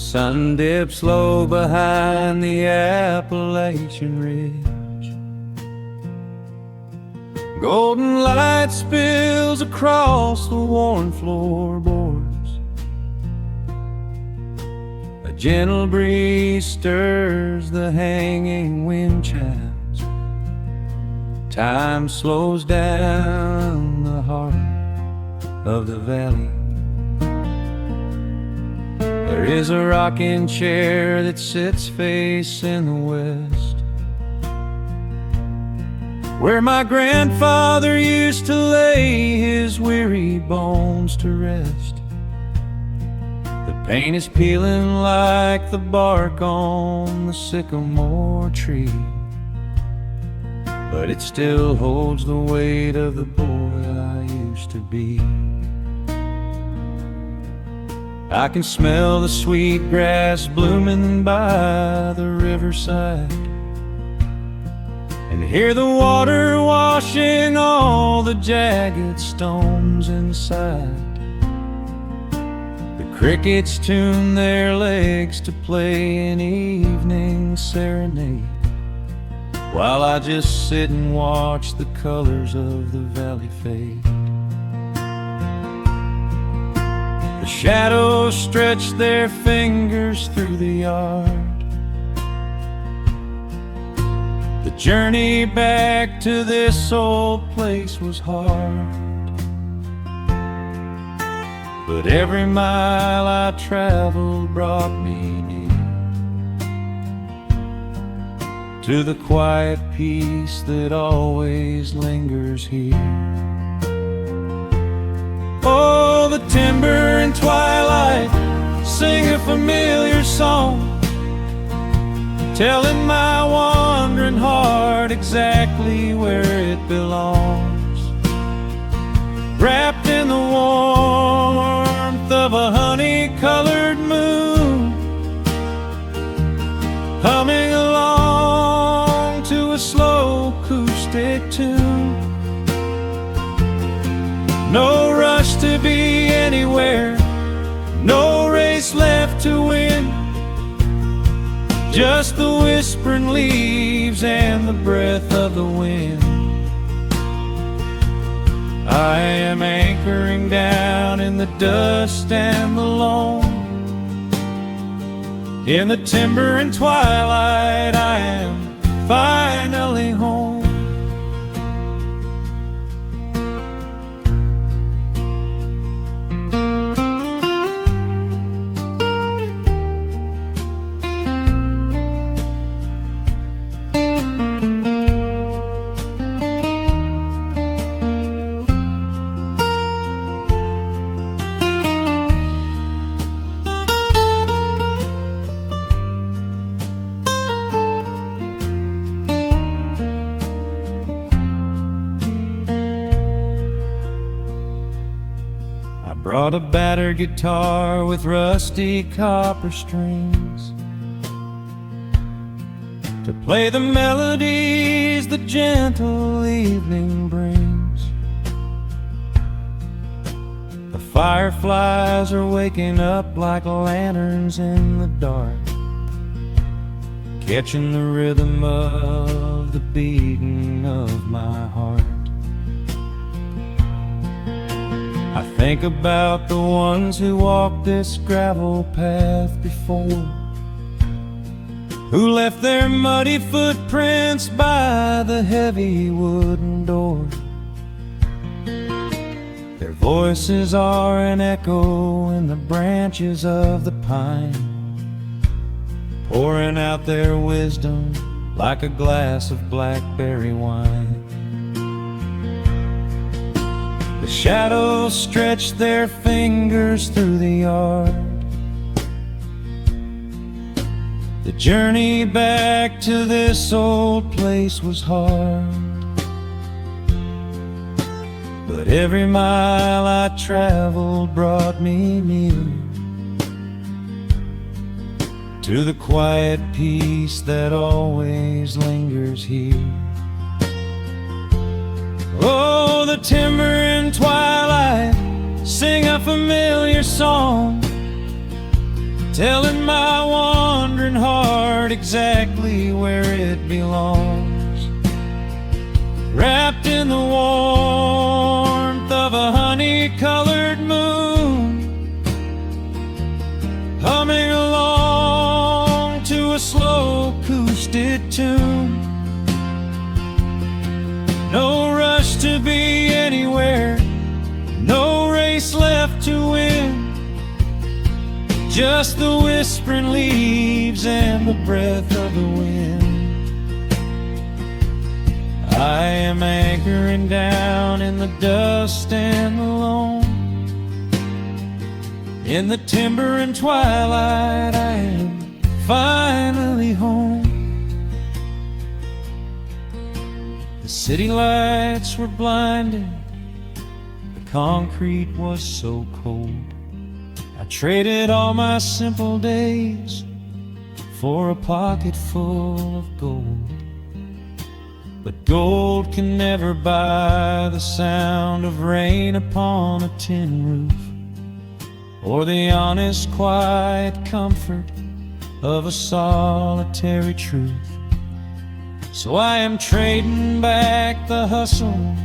sun dips low behind the Appalachian Ridge. Golden light spills across the worn floorboards. A gentle breeze stirs the hanging wind chimes. Time slows down the heart of the valley. There is a rocking chair that sits facing the west, where my grandfather used to lay his weary bones to rest. The paint is peeling like the bark on the sycamore tree, but it still holds the weight of the boy I used to be. I can smell the sweet grass blooming by the riverside, and hear the water washing all the jagged stones inside. The crickets tune their legs to play an evening serenade, while I just sit and watch the colors of the valley fade. The shadows stretch their fingers through the yard. The journey back to this old place was hard, but every mile I traveled brought me near to the quiet peace that always lingers here. Oh, the timber and twilight sing a familiar song, telling my wandering heart exactly where it belongs. Wrapped in the warmth of a honey-colored moon, humming along to a slow acoustic tune. No rush to be anywhere, no race left to win, just the whispering leaves and the breath of the wind. I am anchoring down in the dust and the loam. In the timber and twilight I am finally home. Brought a battered guitar with rusty copper strings to play the melodies the gentle evening brings. The fireflies are waking up like lanterns in the dark, catching the rhythm of the beating of my heart. I think about the ones who walked this gravel path before, who left their muddy footprints by the heavy wooden door. Their voices are an echo in the branches of the pine, pouring out their wisdom like a glass of blackberry wine. The shadows stretch their fingers through the yard. The journey back to this old place was hard, but every mile I traveled brought me near to the quiet peace that always lingers here. Oh, the timber and twilight sing a familiar song, telling my wandering heart exactly where it belongs. Wrapped in the warmth of a honey-colored moon, humming along to a slow acoustic tune. No rush to be anywhere, no race left to win, just the whispering leaves and the breath of the wind. I am anchoring down in the dust and the loam. In the timber and twilight, I am finally home. The city lights were blinding, the concrete was so cold. I traded all my simple days for a pocket full of gold. But gold can never buy the sound of rain upon a tin roof, or the honest, quiet comfort of a solitary truth. So I am trading back the hustle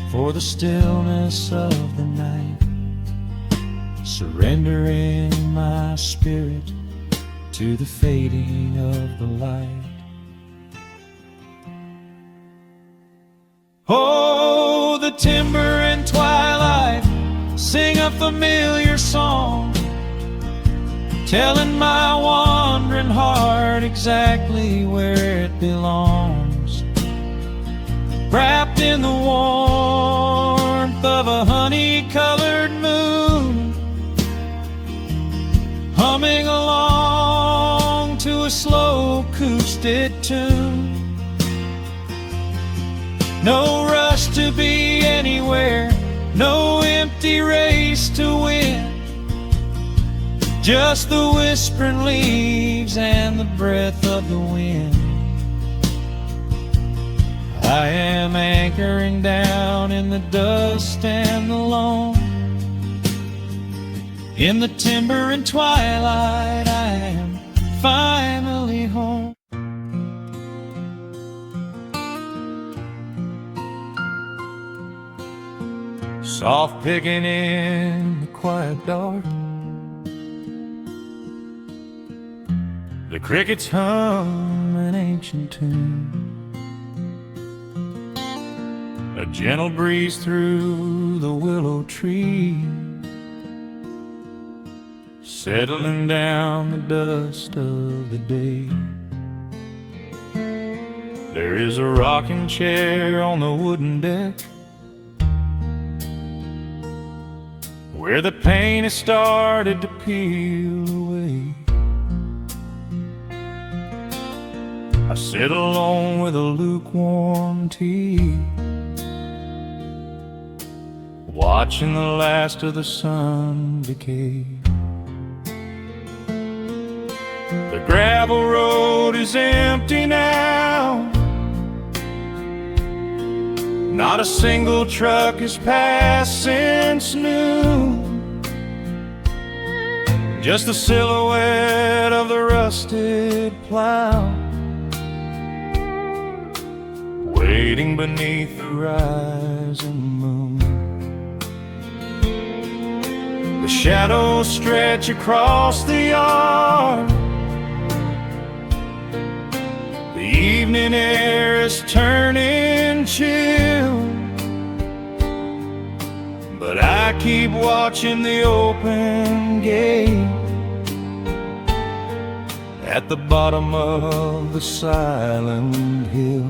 for the stillness of the night, surrendering my spirit to the fading of the light. Oh, the timber and twilight sing a familiar song, telling my wandering heart exactly where it belongs. Wrapped in the warmth of a honey-colored moon, humming along to a slow acoustic tune. No rush to be anywhere, no empty race to win, just the whispering leaves and the breath of the wind. I am anchoring down in the dust and the loam. In the timber and twilight, I am finally home. Soft picking in the quiet dark, the crickets hum an ancient tune. A gentle breeze through the willow tree, settling down the dust of the day. There is a rocking chair on the wooden deck, where the paint has started to peel away. I sit alone with a lukewarm tea, watching the last of the sun decay. The gravel road is empty now, not a single truck has passed since noon. Just the silhouette of the rusted plow, waiting beneath the rising moon. The shadows stretch across the yard, the evening air is turning chill, but I keep watching the open gate at the bottom of the silent hill.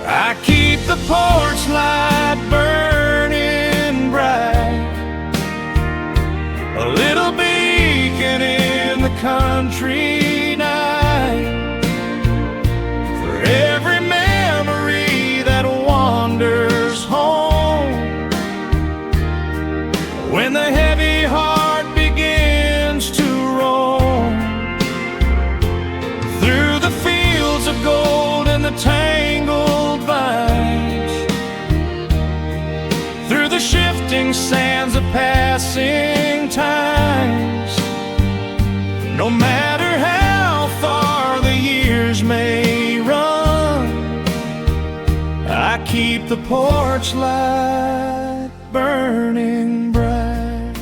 I keep the porch light burning bright, a little beacon in the country night, for every memory that wanders home. When the heavy heart begins to roam through the fields of gold and the tangled vines, through the shifting sands of passing times, No matter how far the years may run, I keep the porch light burning bright.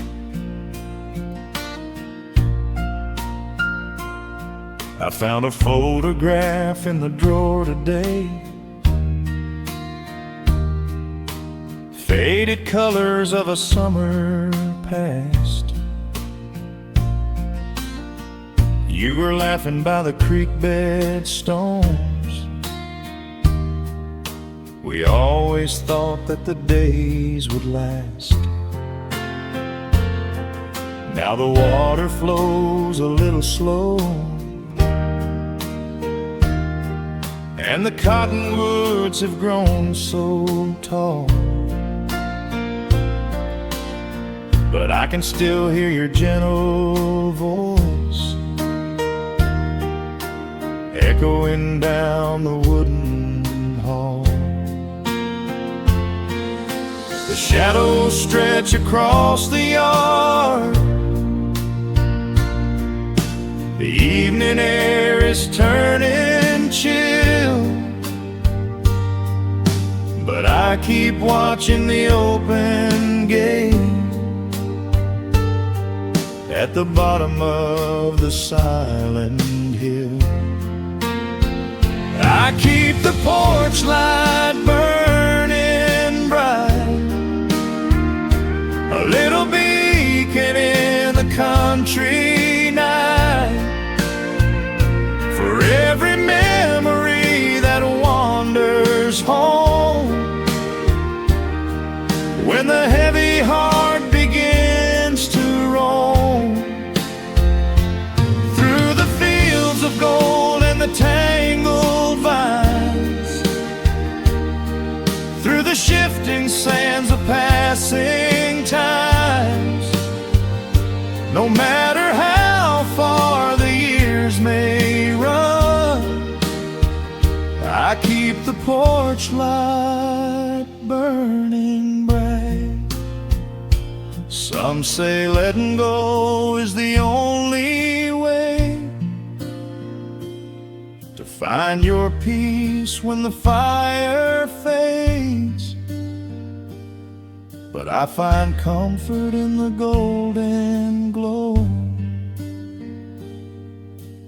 I found a photograph in the drawer today, faded colors of a summer past. You were laughing by the creek bed stones. We always thought that the days would last. Now the water flows a little slow, and the cottonwoods have grown so tall. But I can still hear your gentle voice echoing down the wooden hall. The shadows stretch across the yard. The evening air is turning chill, but I keep watching the open gate at the bottom of the silent hill. I keep the porch light burning bright, a little beacon in the country night, for every memory that wanders home. When the heavy heart begins to roam through the fields of gold and the tangled vines, through the shifting sands of passing times, no matter how far the years may run, I keep the porch light burning bright. Some say letting go is the only way to find your peace when the fire fades, but I find comfort in the golden glow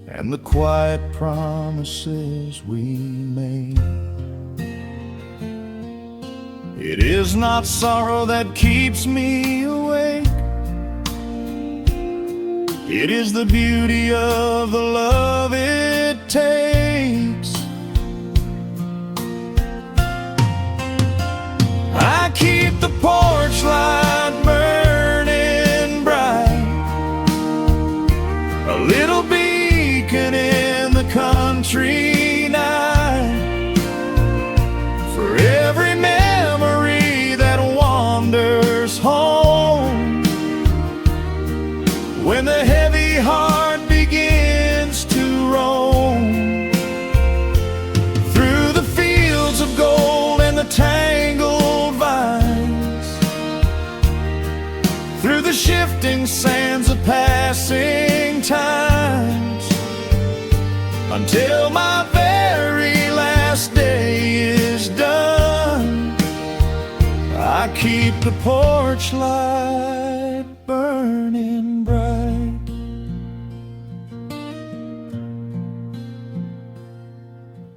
and the quiet promises we made. It is not sorrow that keeps me awake, it is the beauty of the love it takes. I keep the porch light burning bright, a little beacon in the country night, for every memory that wanders home. When the heavy heart begins to roam through the fields of gold and the tangled vines, through the shifting sands of passing times, until my very last day is done, I keep the porch light burning bright.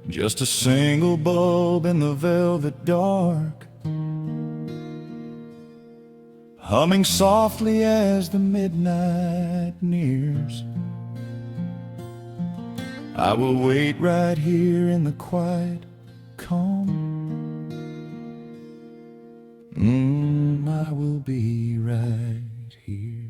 Just a single bulb in the velvet dark, humming softly as the midnight nears. I will wait right here in the quiet calm. I will be right here.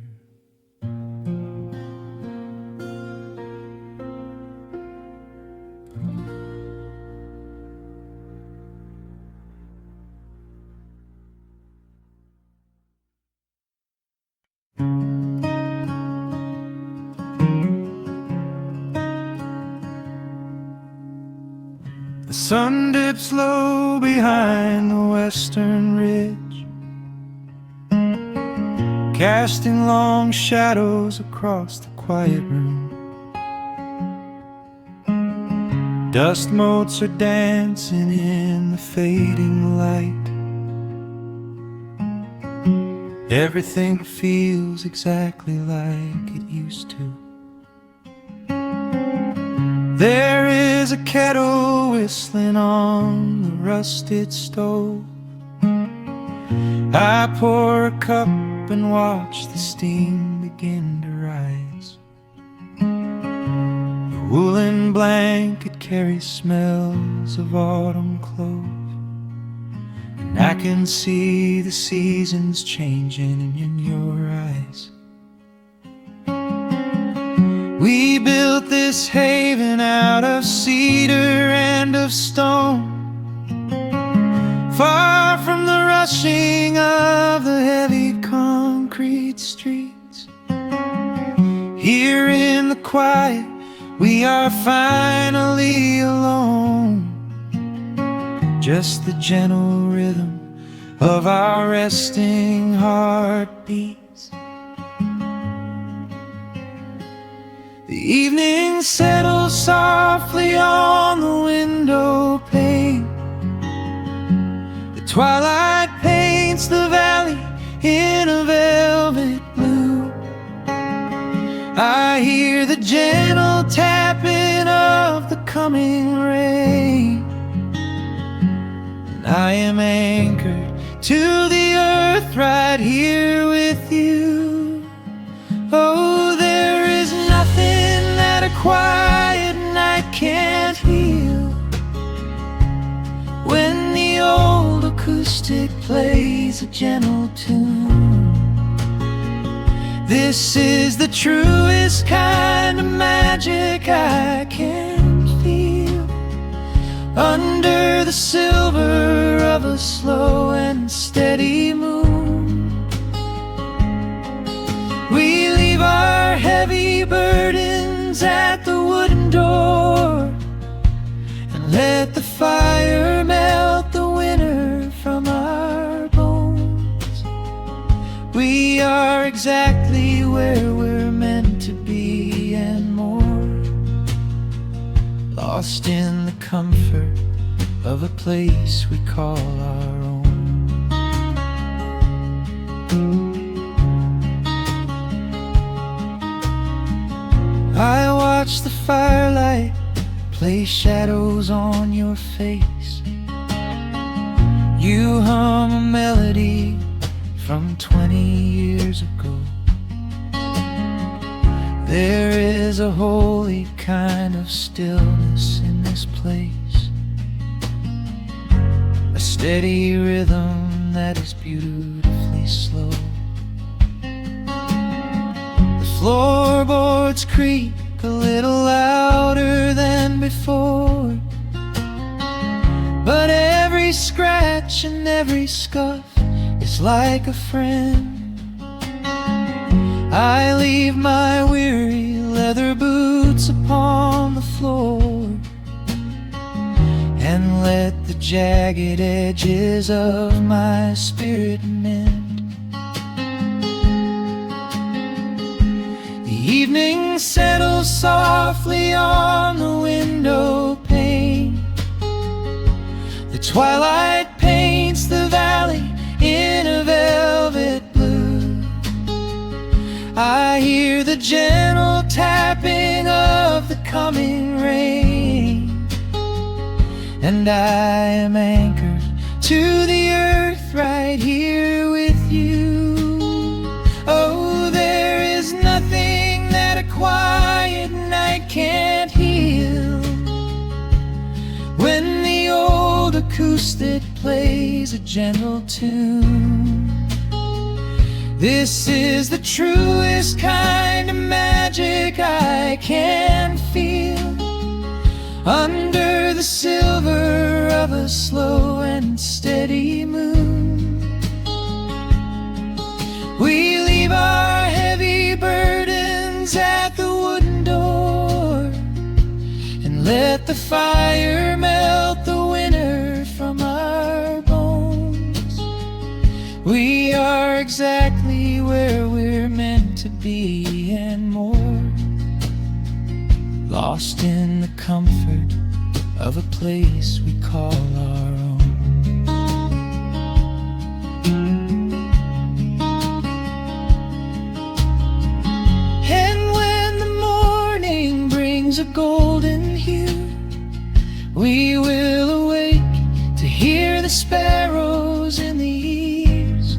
The sun dips low behind the western ridge, casting long shadows across the quiet room. Dust motes are dancing in the fading light. Everything feels exactly like it used to. There is a kettle whistling on the rusted stove. I pour a cup and watch the steam begin to rise. The woolen blanket carries smells of autumn clothes, and I can see the seasons changing in your eyes. We built this haven out of cedar and of stone, far from the rushing of the heavy concrete streets. Here in the quiet, we are finally alone. Just the gentle rhythm of our resting heartbeats. The evening settles softly on the window pane. The twilight paints the valley in a velvet blue. I hear the gentle tapping of the coming rain, and I am anchored to the earth right here with you. Oh, there is nothing that a quiet night can't heal, when the old acoustic plays a gentle tune. This is the truest kind of magic I can feel, under the silver of a slow and steady moon. We leave our heavy burdens at the wooden door, and let the fire melt the winter from our bones. We are exactly where we're meant to be and more, lost in the comfort of a place we call our own. I watch the firelight play shadows on your face. You hum a melody from 20 years ago. There is a holy kind of stillness in this place, a steady rhythm that is beautifully slow. The floorboards creak a little louder than before, but every scratch and every scuff is like a friend. I leave my weary leather boots upon the floor, and let the jagged edges of my spirit mend. The evening settles softly on the window pane. The twilight paints the valley in a velvet blue. I hear the gentle tapping of the coming rain, and I am anchored to the earth right here with you. Oh, there is nothing that a quiet night can't heal, when the old acoustic plays a gentle tune. This is the truest kind of magic I can feel, under the silver of a slow and steady moon. We leave our heavy burdens at the wooden door, and let the fire melt the winter from our bones. We are exactly where we're meant to be and more, lost in the comfort of a place we call our own. And when the morning brings a golden hue, we will awake to hear the sparrows in the eaves.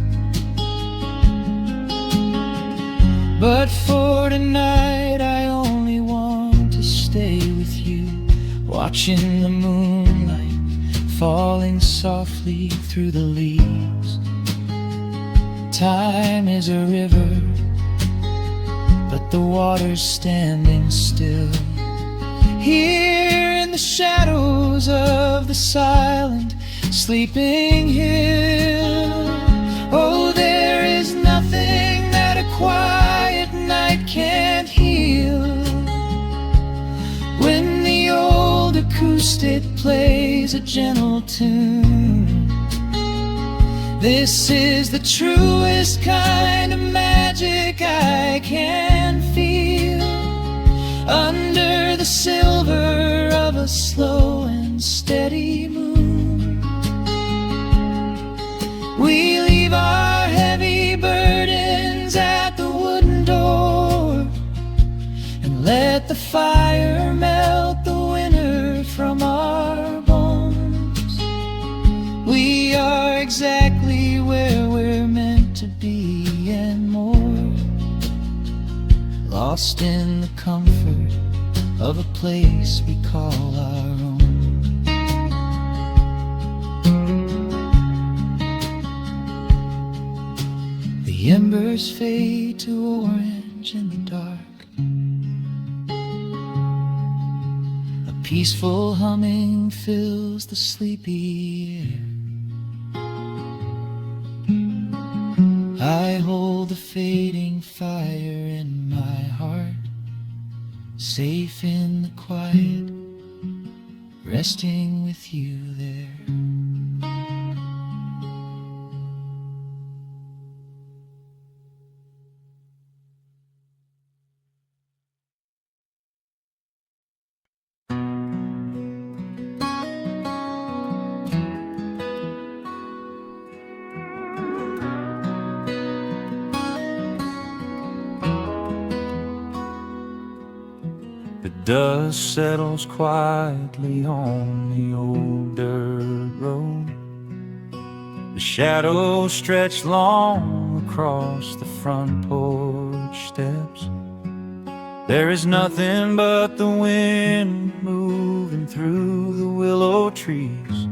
But for tonight I only want to stay with you, watching the moonlight falling softly through the leaves. Time is a river, but the water's standing still. Here in the shadows of the silent, sleeping hill. Oh, there is nothing that a quiet night can't heal. When the old acoustic plays a gentle tune, this is the truest kind of magic I can feel. Under the silver of a slow and steady moon, we leave our heavy burdens at the wooden door, and let the fire melt the winter from our bones. We are exactly where we're meant to be and more, lost in the comfort of a place we call our own. The embers fade to orange in the dark. A peaceful humming fills the sleepy air. I hold the fading fire in my heart, safe in the quiet, resting with you there. The dust settles quietly on the old dirt road. The shadows stretch long across the front porch steps. There is nothing but the wind moving through the willow trees,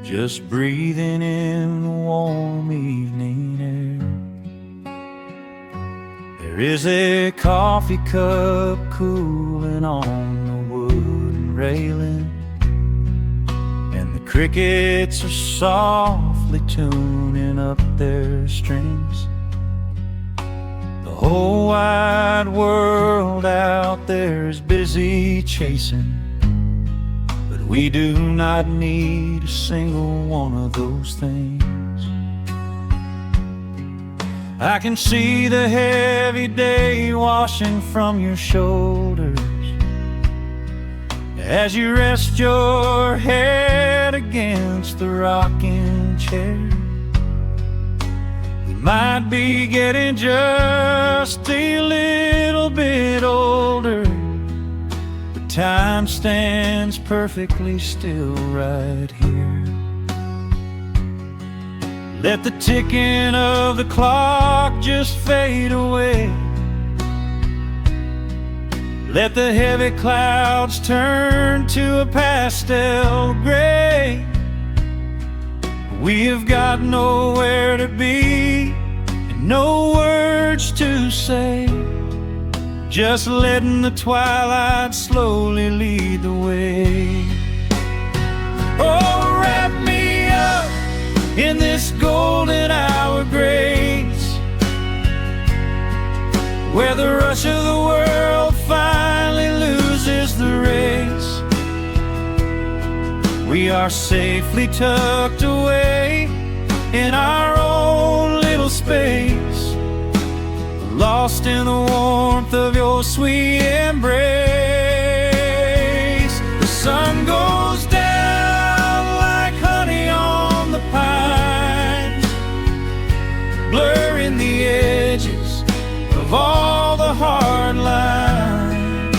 just breathing in the warm evening air. There is a coffee cup cooling on the wooden railing, and the crickets are softly tuning up their strings. The whole wide world out there is busy chasing, but we do not need a single one of those things. I can see the heavy day washing from your shoulders as you rest your head against the rocking chair. We might be getting just a little bit older, but time stands perfectly still right here. Let the ticking of the clock just fade away. Let the heavy clouds turn to a pastel gray. We have got nowhere to be and no words to say, just letting the twilight slowly lead the way. Oh, wrap me up in this golden hour grace, where the rush of the world finally loses the race. We are safely tucked away in our own little space, lost in the warmth of your sweet embrace. The sun goes all the hard lines.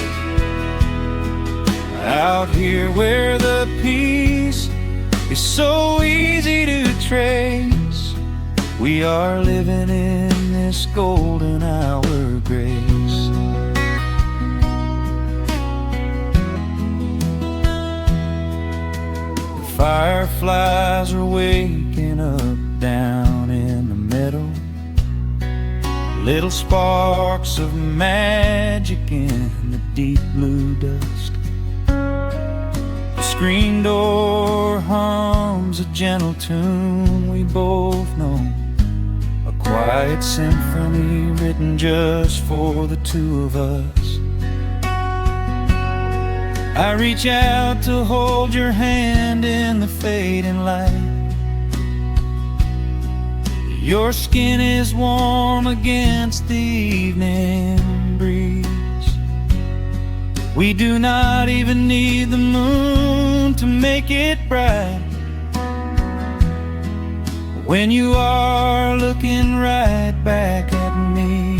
Out here where the peace is so easy to trace, we are living in this golden hour grace. The fireflies are waking up down in the meadow, little sparks of magic in the deep blue dust. The screen door hums a gentle tune we both know, a quiet symphony written just for the two of us. I reach out to hold your hand in the fading light. Your skin is warm against the evening breeze. We do not even need the moon to make it bright when you are looking right back at me.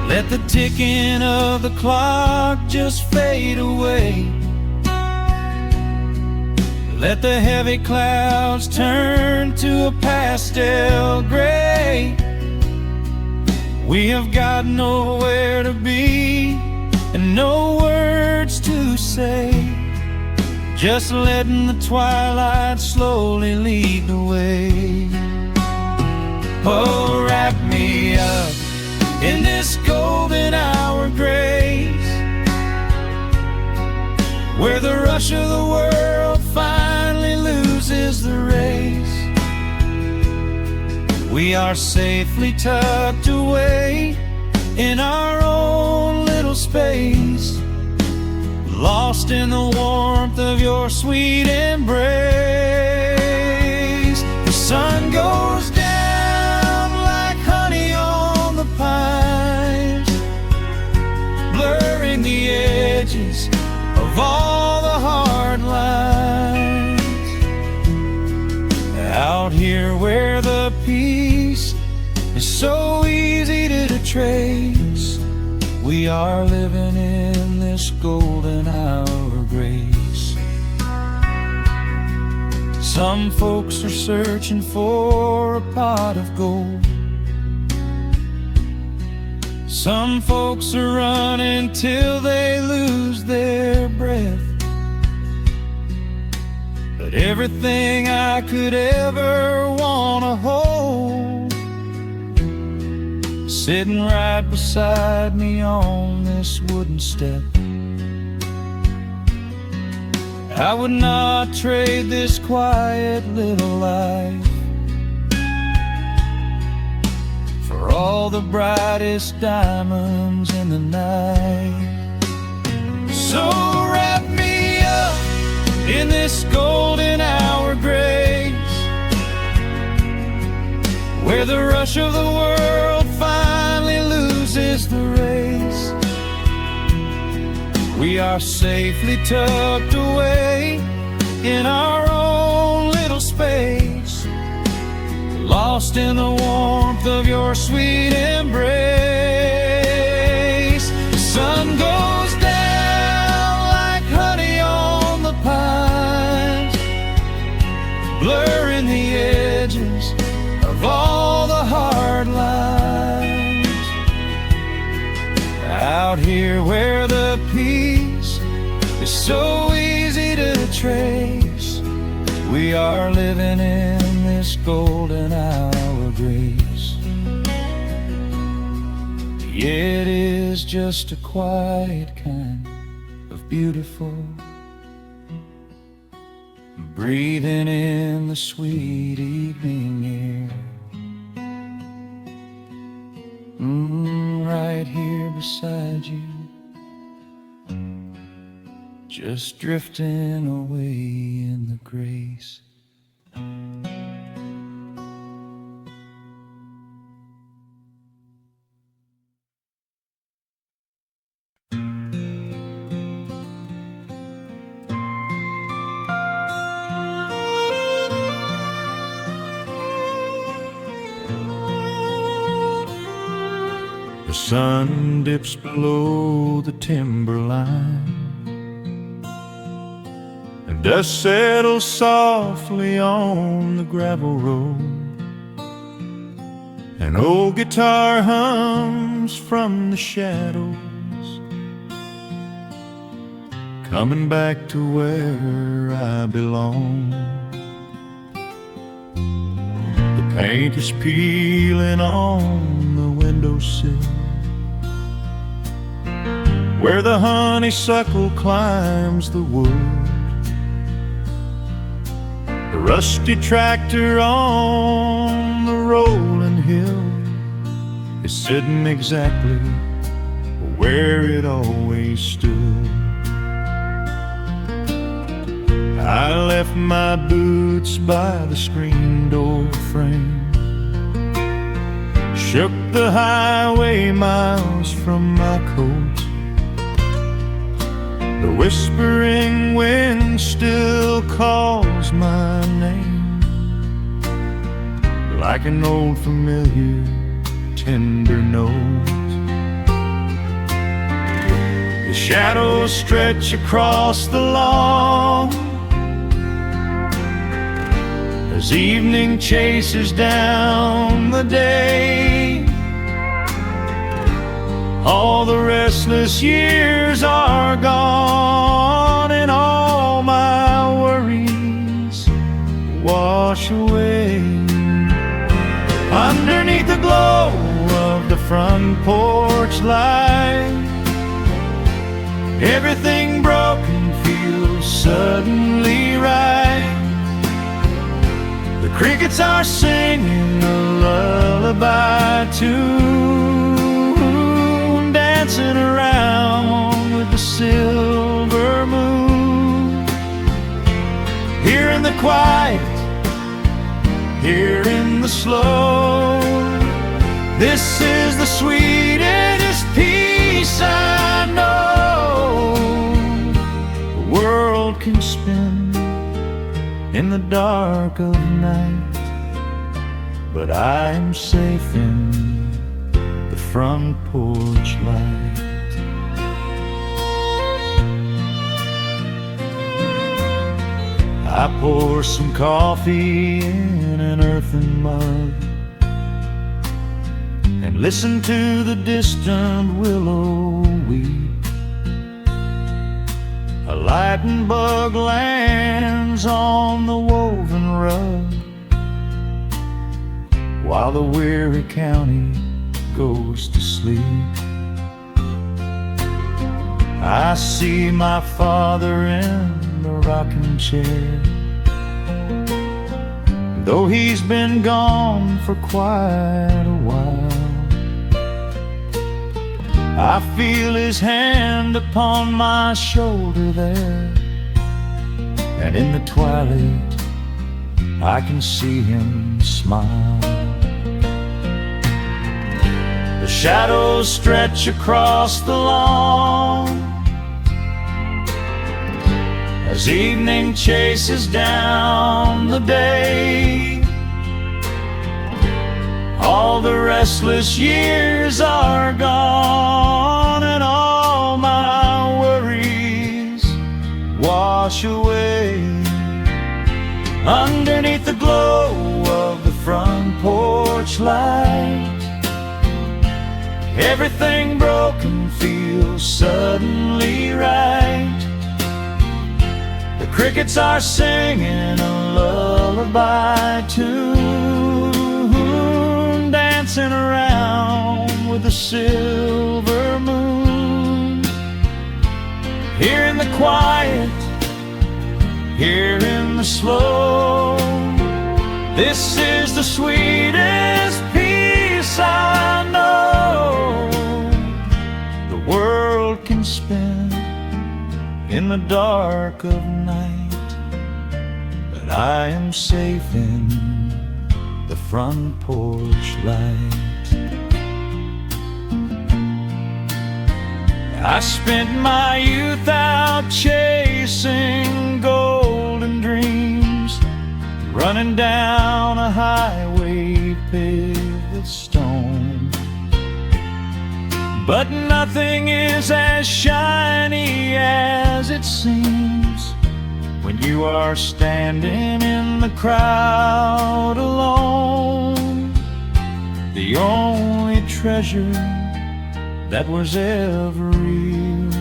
Let the ticking of the clock just fade away. Let the heavy clouds turn to a pastel gray. We have got nowhere to be and no words to say, just letting the twilight slowly lead the way. Oh, wrap me up in this golden hour grace, where the rush of the world finally loses the race. We are safely tucked away in our own little space, lost in the warmth of your sweet embrace. The sun goes down like honey on the pines, blurring the edges of all the hard lines. Out here where the peace is so easy to trace, we are living in this golden hour grace. Some folks are searching for a pot of gold. Some folks are running till they lose their breath. But everything I could ever wanna hold, sitting right beside me on this wooden step. I would not trade this quiet little life for all the brightest diamonds in the night. So wrap me up in this golden hour grace, where the rush of the world finally loses the race. We are safely tucked away in our own little space, lost in the warmth of your sweet embrace. The sun goes down like honey on the pines, blurring the edges of all the hard lines. Out here where the peace is so easy to trace, we are living in this golden hour grace. It is just a quiet kind of beautiful, breathing in the sweet evening air. Right here beside you, just drifting away in the grace. sun dips below the timberline, and dust settles softly on the gravel road. An old guitar hums from the shadows, coming back to where I belong. The paint is peeling on the windowsill, where the honeysuckle climbs the wood. The rusty tractor on the rolling hill is sitting exactly where it always stood. I left my boots by the screen door frame, shook the highway miles from my coat. The whispering wind still calls my name, like an old familiar tender note. The shadows stretch across the lawn as evening chases down the day. All the restless years are gone, and all my worries wash away. Underneath the glow of the front porch light, everything broken feels suddenly right. The crickets are singing a lullaby tune, dancing around with the silver moon. Here in the quiet, here in the slow, this is the sweetest peace I know. The world can spin in the dark of night, but I am safe in the front porch light. I pour some coffee in an earthen mug and listen to the distant willow weep. A lightning bug lands on the woven rug, while the weary county goes to sleep. I see my father in the rocking chair, though he's been gone for quite a while. I feel his hand upon my shoulder there, and in the twilight I can see him smile. The shadows stretch across the lawn as evening chases down the day. All the restless years are gone, and all my worries wash away. Underneath the glow of the front porch light, everything broken feels suddenly right. The crickets are singing a lullaby tune, dancing around with the silver moon. Here in the quiet, here in the slow, this is the sweetest peace I know. The world can spin in the dark of night, but I am safe in the front porch light. I spent my youth out chasing golden dreams, running down a highway paved with stone. but nothing is as shiny as it seems when you are standing in the crowd alone. The only treasure that was ever real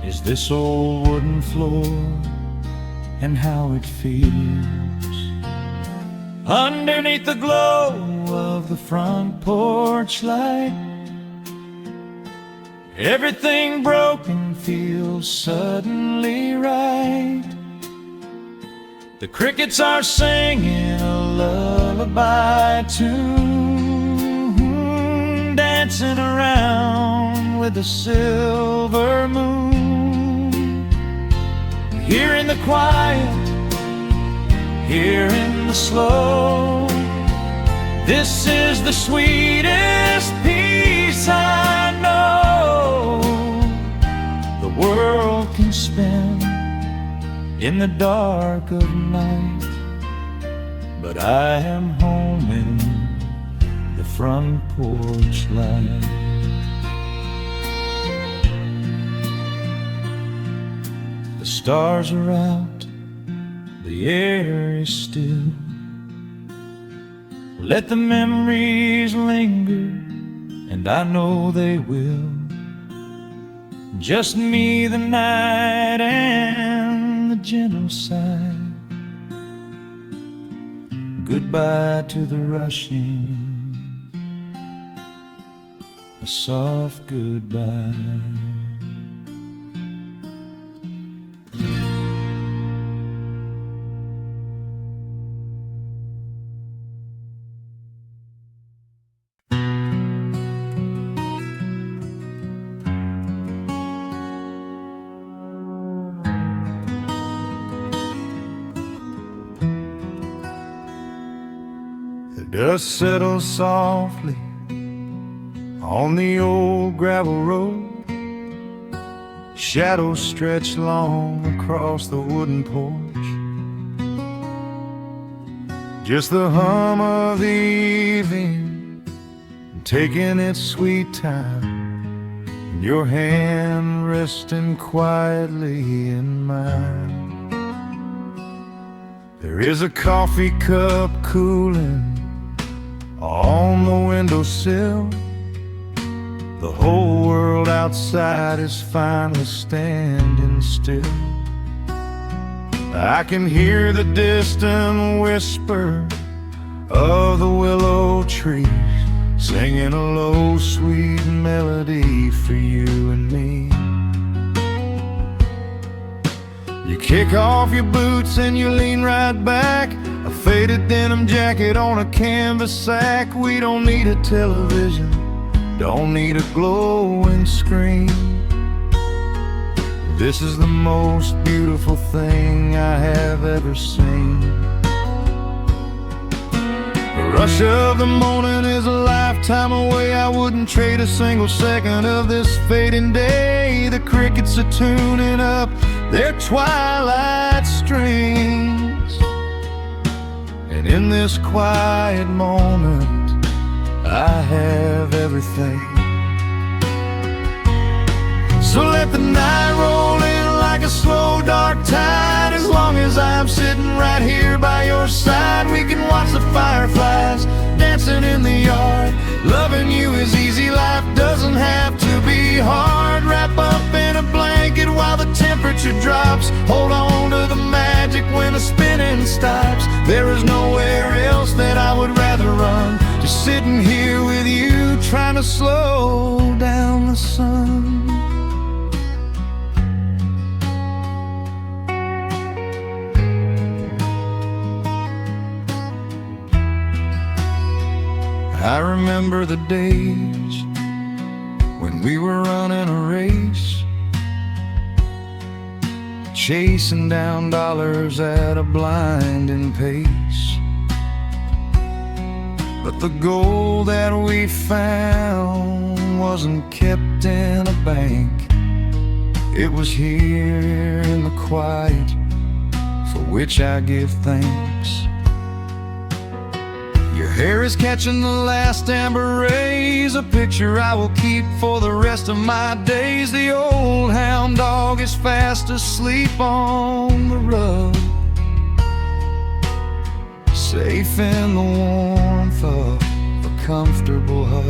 is this old wooden floor and how it feels. Underneath the glow of the front porch light, everything broken feels suddenly right. The crickets are singing a lullaby tune, dancing around with the silver moon. Here in the quiet, here in the slow, this is the sweetest peace I know the world can spend in the dark of night. But I am home in the front porch light. The stars are out, the air is still. Let the memories linger, and I know they will. Just me, the night, and the gentle sigh. Goodbye to the rushing, a soft goodbye. The dust settles softly on the old gravel road. Shadows stretch long across the wooden porch. Just the hum of the evening taking its sweet time, and your hand resting quietly in mine. There is a coffee cup cooling on the windowsill. The whole world outside is finally standing still. I can hear the distant whisper of the willow trees singing a low, sweet melody for you and me. You kick off your boots and you lean right back, a faded denim jacket on a canvas sack. We don't need a television, don't need a glowing screen. This is the most beautiful thing I have ever seen. The rush of the morning is a lifetime away. I wouldn't trade a single second of this fading day. The crickets are tuning up their twilight strings, and in this quiet moment I have everything. So let the night roll in like a slow dark tide. As long as I'm sitting right here by your side, we can watch the fireflies dancing in the yard. Loving you is easy, life doesn't have to be hard. Wrap up in a blanket while the temperature drops. Hold on to the magic when the spinning stops. There is nowhere else that I would rather run, just sitting here with you, trying to slow down the sun. I remember the days when we were running a race, chasing down dollars at a blinding pace. But the gold that we found wasn't kept in a bank. It was here in the quiet, for which I give thanks. Your hair is catching the last amber rays, a picture I will keep for the rest of my days. The old hound dog is fast asleep on the rug, safe in the warmth of a comfortable hug.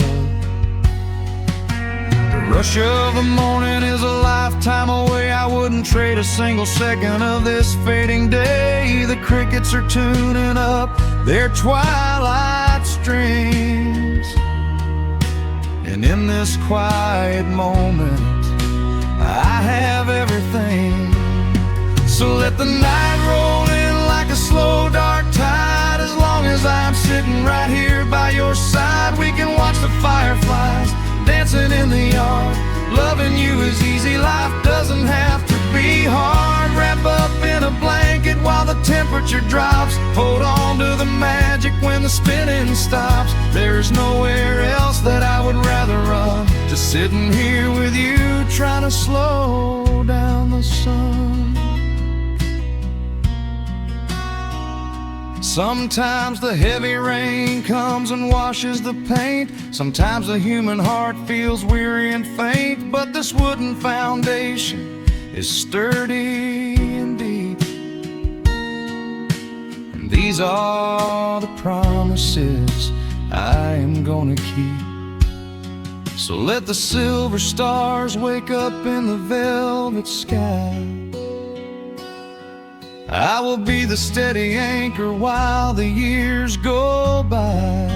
The rush of the morning is a lifetime away. I wouldn't trade a single second of this fading day. The crickets are tuning up their twilight strings, and in this quiet moment I have everything. So let the night roll in like a slow dark tide. As long as I'm sitting right here by your side, we can watch the fireflies dancing in the yard. Loving you is easy, life doesn't have to be hard. Wrap up in a blanket while the temperature drops. Hold on to the magic when the spinning stops. There's nowhere else that I would rather run, just sitting here with you, trying to slow down the sun. Sometimes the heavy rain comes and washes the paint. Sometimes the human heart feels weary and faint. But this wooden foundation is sturdy and deep, and these are the promises I am gonna keep. So let the silver stars wake up in the velvet sky. I will be the steady anchor while the years go by.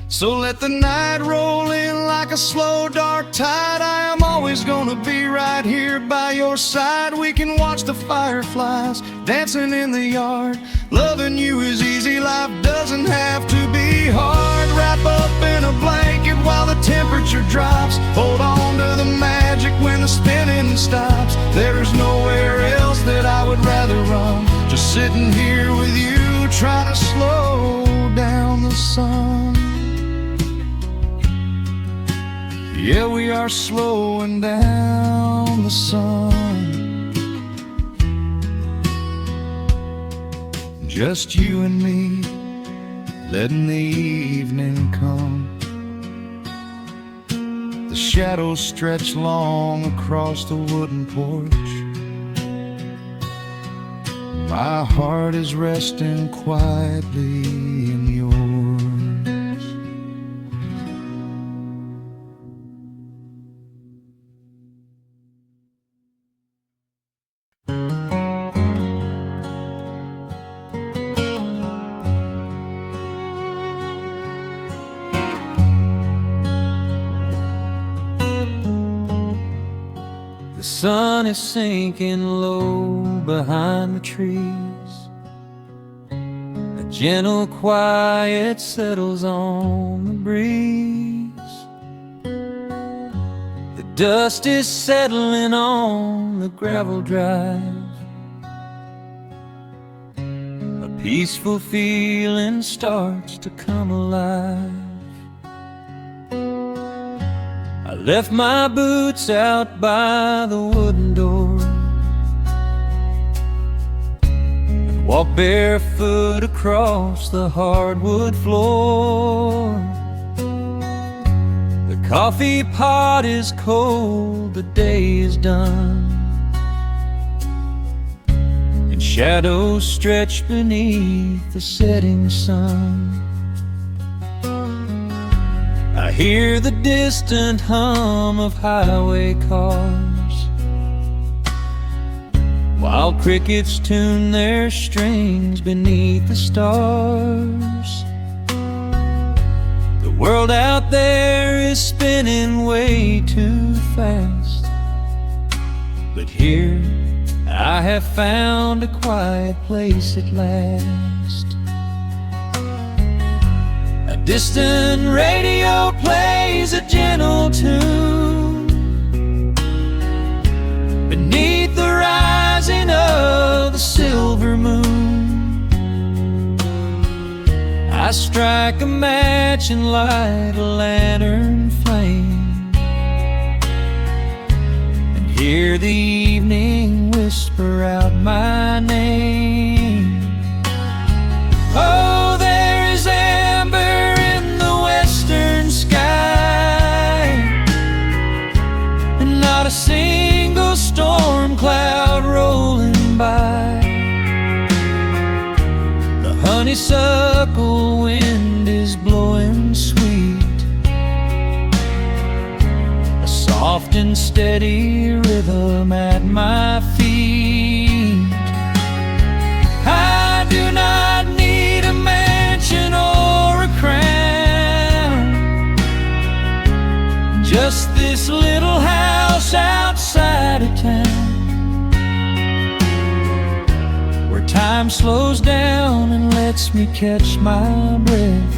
So let the night roll in like a slow dark tide. I am always gonna be right here by your side. We can watch the fireflies dancing in the yard. Loving you is easy, life doesn't have to be hard. Wrap up in a blanket while the temperature drops. Hold on to the magic when the spinning stops. There's nowhere else that I would rather run, just sitting here with you, trying to slow down the sun. Yeah, we are slowing down the sun. Just you and me, letting the evening come. The shadows stretch long across the wooden porch. My heart is resting quietly in yours. The sun is sinking low behind the trees. A gentle quiet settles on the breeze. The dust is settling on the gravel drive. A peaceful feeling starts to come alive. I left my boots out by the wooden door and walked barefoot across the hardwood floor. The coffee pot is cold, the day is done, and shadows stretch beneath the setting sun. I hear the distant hum of highway cars, while crickets tune their strings beneath the stars. The world out there is spinning way too fast, but here I have found a quiet place at last. A distant radio plays a gentle tune beneath the rising of the silver moon. I strike a match and light a lantern flame, and hear the evening whisper out my name. Oh, there single storm cloud rolling by. The honeysuckle wind is blowing sweet, a soft and steady rhythm at my feet. I do not need a mansion or a crown, just this little house outside of town, where time slows down and lets me catch my breath,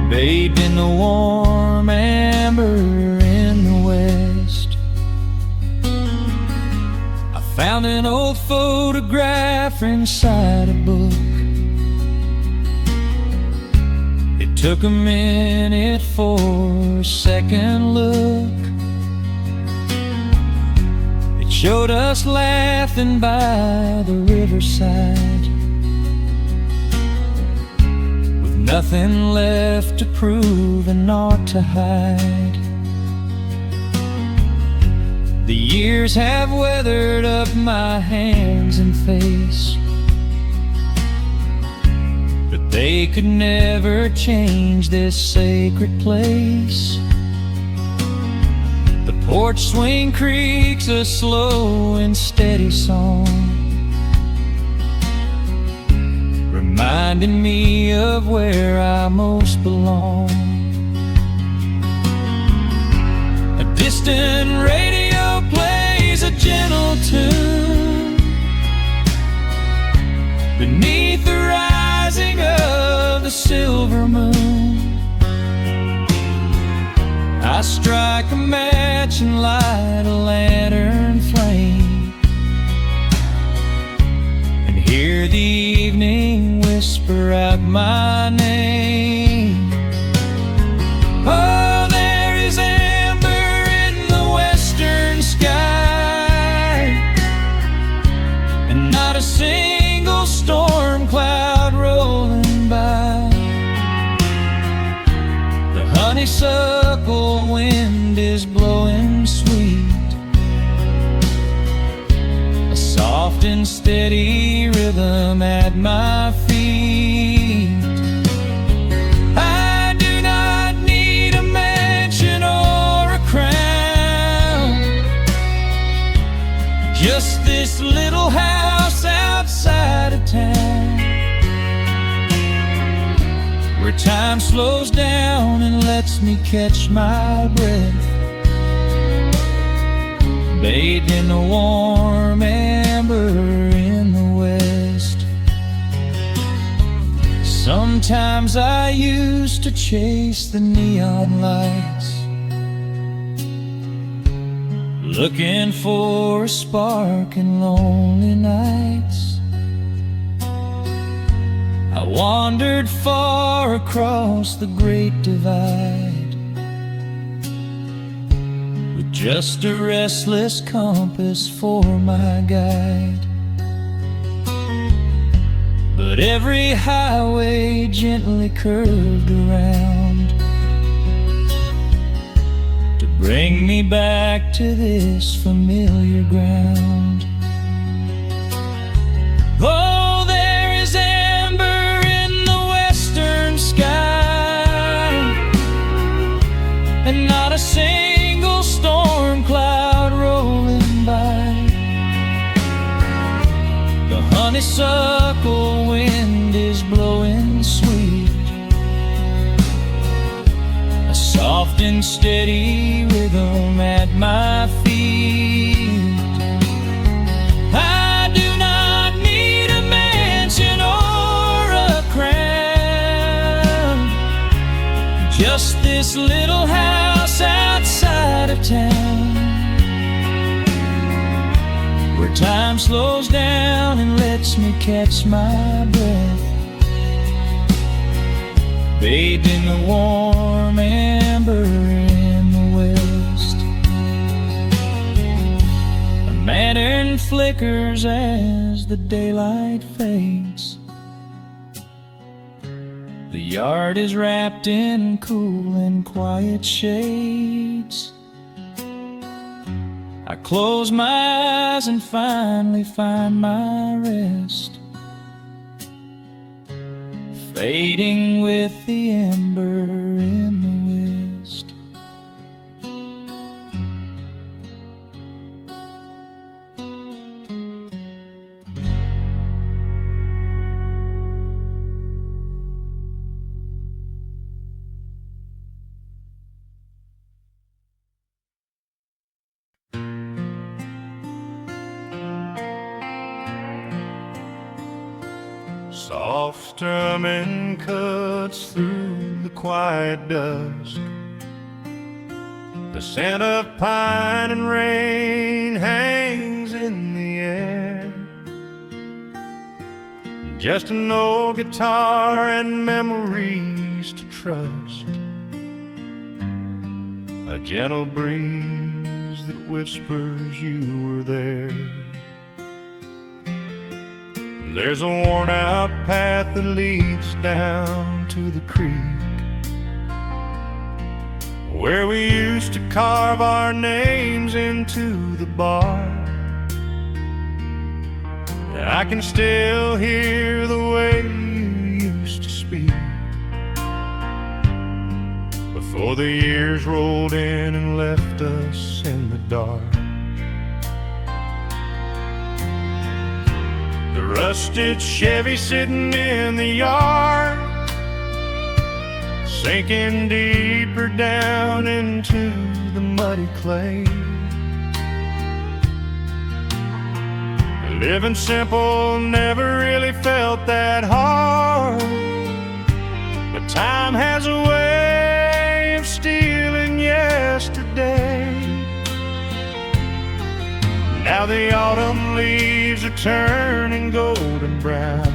bathed in the warm amber in the west. I found an old photograph inside a book. It took a minute for a second look. It showed us laughing by the riverside, with nothing left to prove and naught to hide. The years have weathered up my hands and face, but they could never change this sacred place. The porch swing creaks a slow and steady song, reminding me of where I most belong. A distant radio plays a gentle tune beneath the rising of the silver moon. I strike a match and light a lantern flame, and hear the evening whisper out my name. Oh, there is amber in the western sky, and not a single storm cloud rolling by. The honeysuckle wind is blowing sweet, a soft and steady rhythm at my feet. I do not need a mansion or a crown, just this little house outside of town, where time slows down and lets me catch my breath, bathed in the warm amber in the west. Sometimes I used to chase the neon lights, looking for a spark in lonely nights. I wandered far across the great divide, with just a restless compass for my guide. But every highway gently curved around to bring me back to this familiar ground. Oh, there is amber in the western sky, and not a single storm cloud rolling by. The honeysuckle wind is blowing sweet, a soft and steady rhythm at my feet. I do not need a mansion or a crown, just this little house outside of town, where time slows down and lets me catch my breath, bathed in the warm amber in the west. A lantern flickers as the daylight fades. The yard is wrapped in cool and quiet shades. I close my eyes and finally find my rest, fading with the ember in the west. Soft strumming cuts through the quiet dusk. The scent of pine and rain hangs in the air. Just an old guitar and memories to trust. A gentle breeze that whispers you were there. There's a worn-out path that leads down to the creek, where we used to carve our names into the bark. I can still hear the way you used to speak before the years rolled in and left us in the dark. The rusted Chevy sitting in the yard, sinking deeper down into the muddy clay. Living simple never really felt that hard, but time has a way of stealing yesterday. Now the autumn leaves are turning golden brown,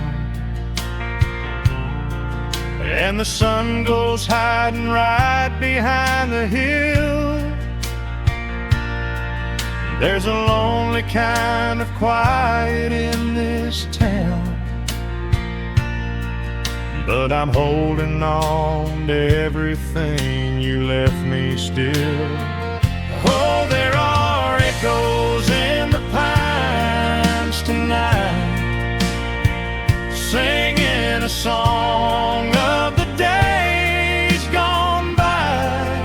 and the sun goes hiding right behind the hill. There's a lonely kind of quiet in this town, but I'm holding on to everything you left me still. Oh, there are echoes in the pines tonight, singing a song of the days gone by,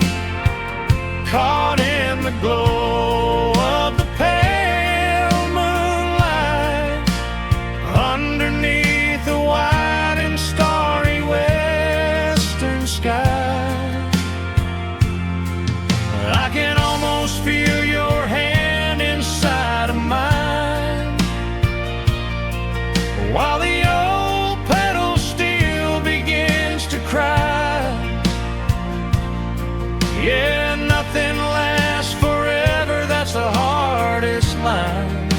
caught in the glow of the pale moonlight, underneath the wide and starry western sky. I can almost feel your hand inside of mine, while the old pedal steel begins to cry. Yeah, nothing lasts forever, that's the hardest line,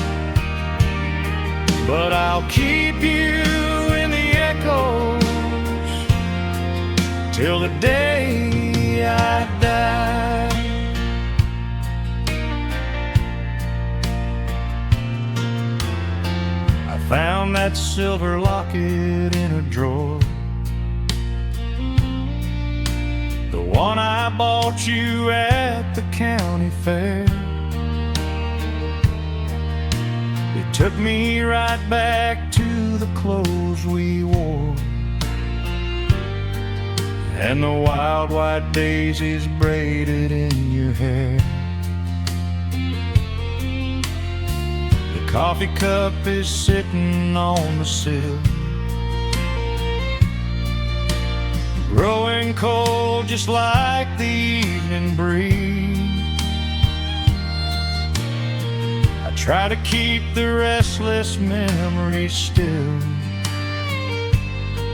but I'll keep you in the echoes till the day I die. Found that silver locket in a drawer, the one I bought you at the county fair. It took me right back to the clothes we wore, and the wild white daisies braided in your hair. Coffee cup is sitting on the sill, growing cold just like the evening breeze. I try to keep the restless memories still,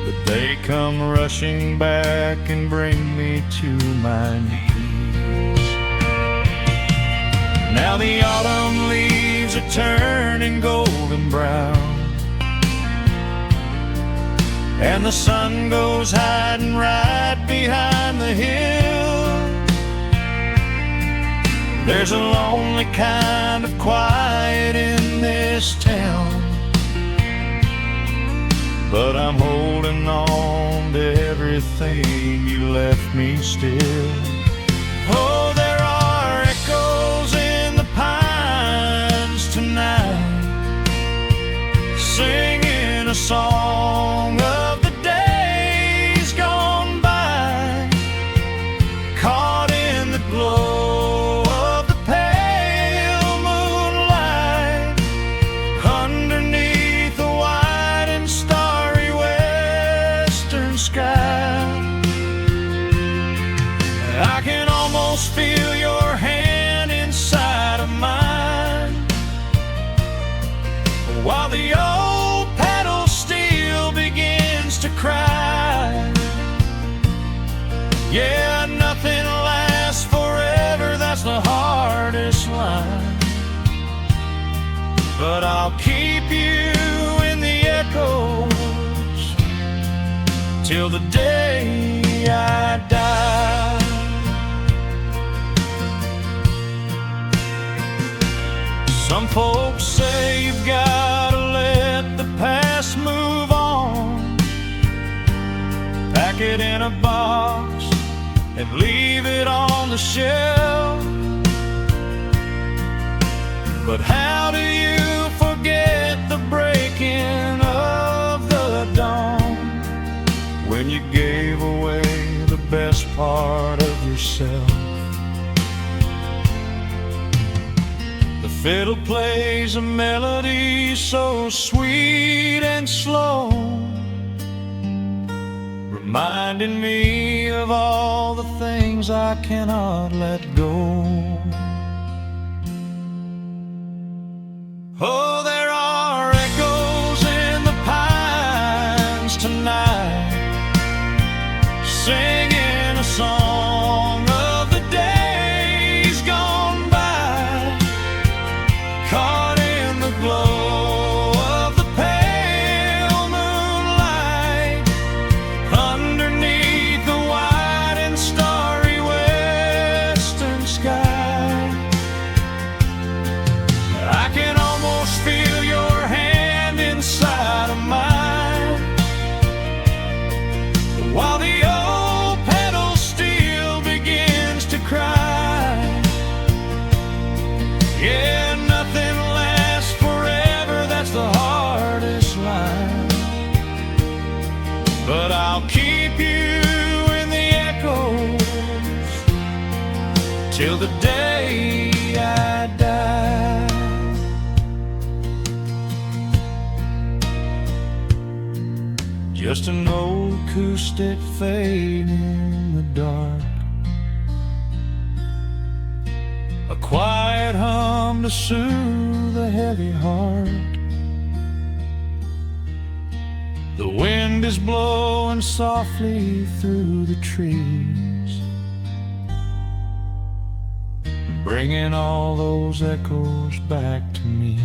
but they come rushing back and bring me to my knees. Now the autumn leaves are turning golden brown, and the sun goes hiding right behind the hill. There's a lonely kind of quiet in this town, but I'm holding on to everything you left me still. Oh, there are echoes in the pine hardest line, but I'll keep you in the echoes till the day I die. Some folks say you've gotta let the past move on, pack it in a box and leave it on the shelf. But how do you forget the breaking of the dawn, when you gave away the best part of yourself? The fiddle plays a melody so sweet and slow, reminding me of all the things I cannot let go. Oh, there are echoes in the pines tonight, singing a song of the days gone by, caught in the glow of the pale moonlight, underneath the wide and starry western sky. I can almost feel your hand inside of mine, while the old pedal steel begins to cry. Yeah, nothing lasts forever, that's the hardest line, but I'll keep you in the echoes till the day I die. Just an old acoustic fading in the dark, a quiet hum to soothe a heavy heart. The wind is blowing softly through the trees, bringing all those echoes back to me.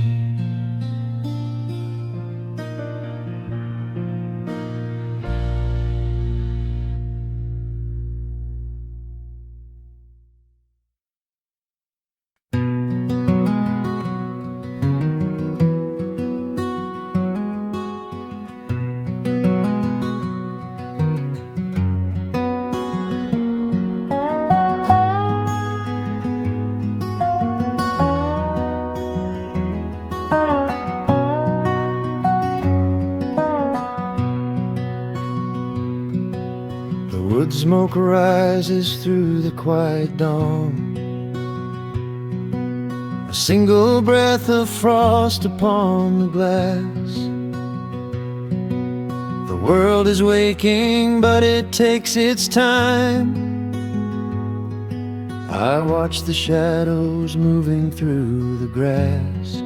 Wood smoke rises through the quiet dawn, a single breath of frost upon the glass. The world is waking, but it takes its time. I watch the shadows moving through the grass.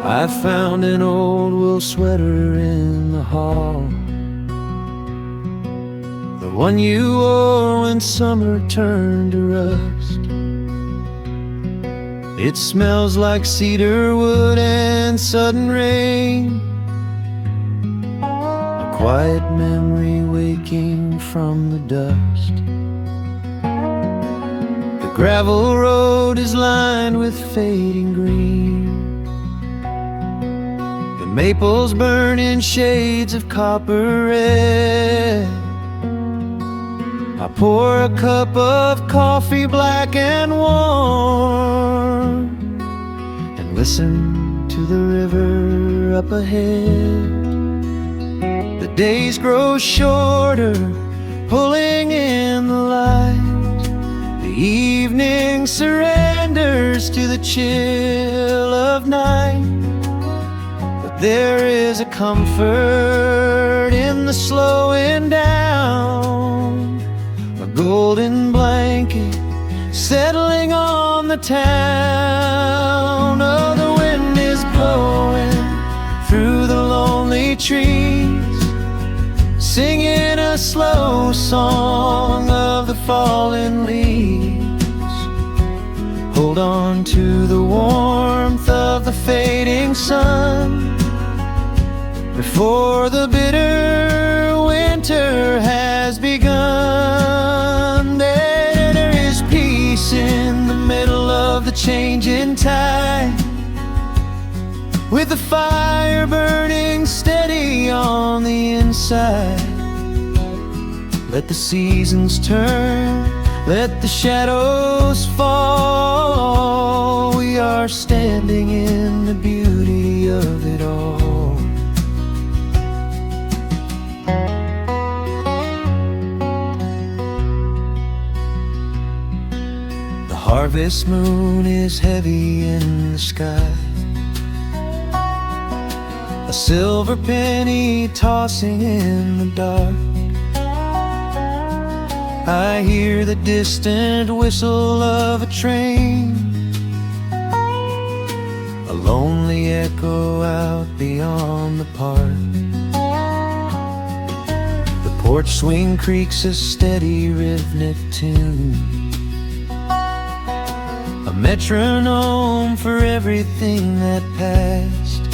I found an old wool sweater in the hall, the one you wore when summer turned to rust. It smells like cedar wood and sudden rain, a quiet memory waking from the dust. The gravel road is lined with fading green, the maples burn in shades of copper red. I pour a cup of coffee black and warm, and listen to the river up ahead. The days grow shorter, pulling in the light. The evening surrenders to the chill of night. But there is a comfort in the slowing down, a golden blanket settling on the town. Oh, the wind is blowing through the lonely trees, singing a slow song of the fallen leaves. Hold on to the warmth of the fading sun before the bitter winter has begun. There is peace in the middle of the changing tide, with the fire burning steady on the inside. Let the seasons turn, let the shadows fall. We are standing in the beauty of it all. The harvest moon is heavy in the sky, a silver penny tossing in the dark. I hear the distant whistle of a train, a lonely echo out beyond the park. The porch swing creaks a steady rhythmic tune, a metronome for everything that passed.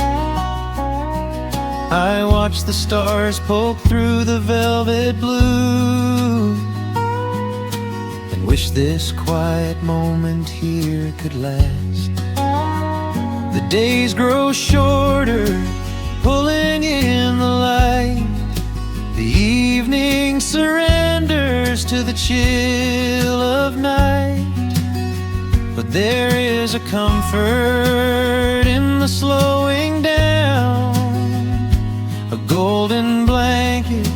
I watch the stars poke through the velvet blue, wish this quiet moment here could last. The days grow shorter, pulling in the light. The evening surrenders to the chill of night. But there is a comfort in the slowing down, a golden blanket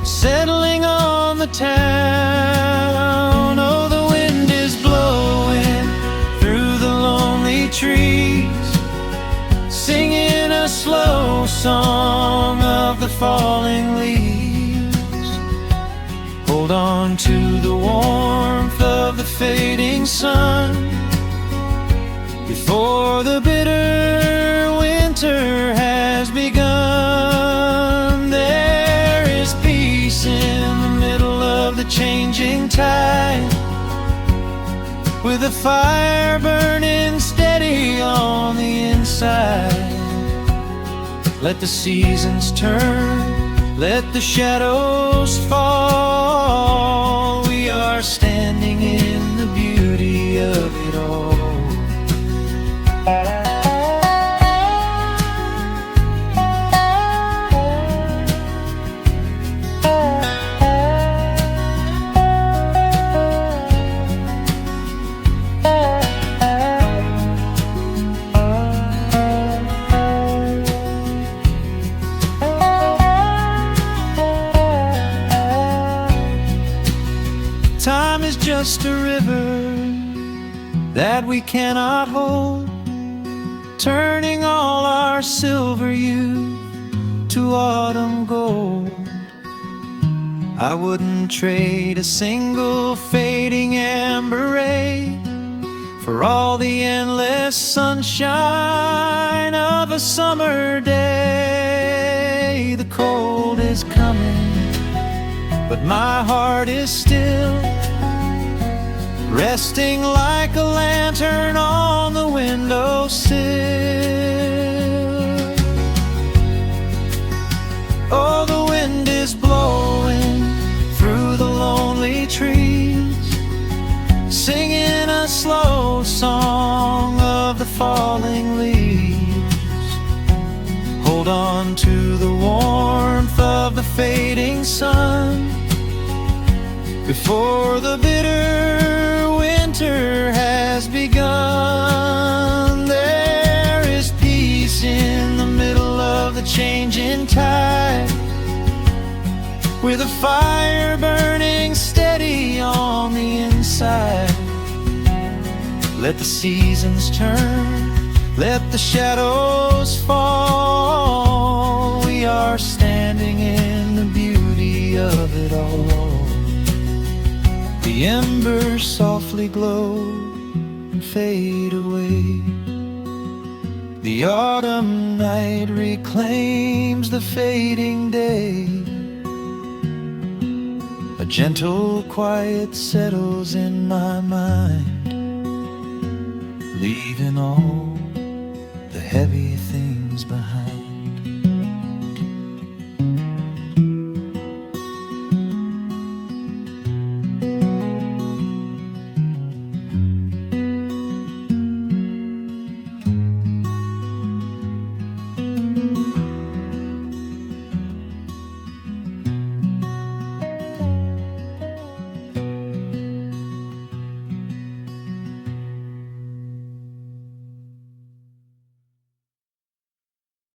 settling on the town. Oh, the wind is blowing through the lonely trees, singing a slow song of the falling leaves. Hold on to the warmth of the fading sun before the bitter winter has begun. There is peace in the middle of the changing tide, with a fire burning steady on the inside. Let the seasons turn, let the shadows fall. We are standing in the beauty of it all. Time is just a river that we cannot hold, turning all our silver youth to autumn gold. I wouldn't trade a single fading amber ray for all the endless sunshine of a summer day. The cold is coming, but my heart is still resting like a lantern on the windowsill. Oh, the wind is blowing through the lonely trees, singing a slow song of the falling leaves. Hold on to the warmth of the fading sun before the bitter winter has begun. There is peace in the middle of the changing tide, with a fire burning steady on the inside. Let the seasons turn, let the shadows fall. We are standing in the beauty of it all. The embers softly glow and fade away. The autumn night reclaims the fading day. A gentle quiet settles in my mind, leaving all the heavy things behind.